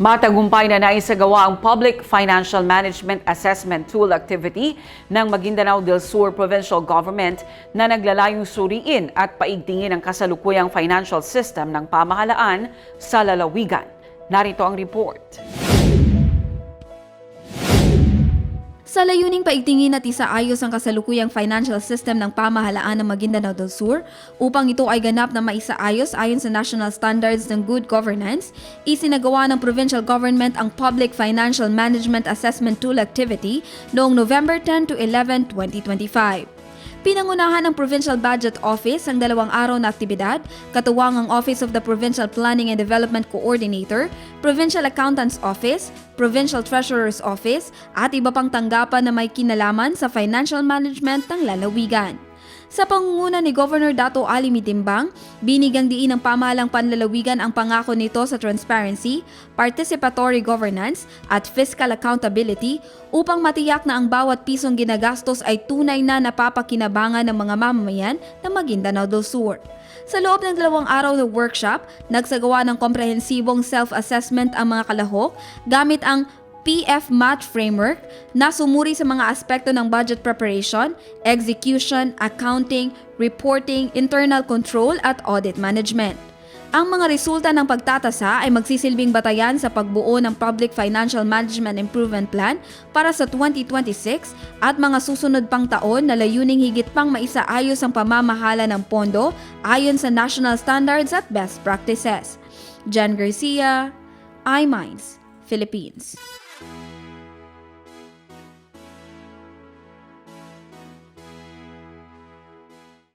Matagumpay na naisagawa ang Public Financial Management Assessment Tool activity ng Maguindanao del Sur Provincial Government na naglalayong suriin at paigtingin ang kasalukuyang financial system ng pamahalaan sa lalawigan. Narito ang report. Sa layuning paigtingin at isaayos ang kasalukuyang financial system ng pamahalaan ng Maguindanao del Sur upang ito ay ganap na maisaayos ayon sa national standards ng good governance, isinagawa ng provincial government ang Public Financial Management Assessment Tool activity noong November 10 to 11, 2025. Pinangunahan ng Provincial Budget Office ang 2 araw na aktibidad, katuwang ang Office of the Provincial Planning and Development Coordinator, Provincial Accountant's Office, Provincial Treasurer's Office, at iba pang tanggapan na may kinalaman sa financial management ng lalawigan. Sa pangunguna ni Governor Dato' Ali Mitimbang, binigyang diin ng pamahalang panlalawigan ang pangako nito sa transparency, participatory governance at fiscal accountability upang matiyak na ang bawat pisong ginagastos ay tunay na napapakinabangan ng mga mamamayan ng Maguindanao del Sur. Sa loob ng 2 araw na workshop, nagsagawa ng komprehensibong self-assessment ang mga kalahok gamit ang PF Math Framework na sumuri sa mga aspekto ng budget preparation, execution, accounting, reporting, internal control at audit management. Ang mga resulta ng pagtatasa ay magsisilbing batayan sa pagbuo ng Public Financial Management Improvement Plan para sa 2026 at mga susunod pang taon na layuning higit pang maisaayos ang pamamahala ng pondo ayon sa national standards at best practices. Jan Garcia, iMinds, Philippines.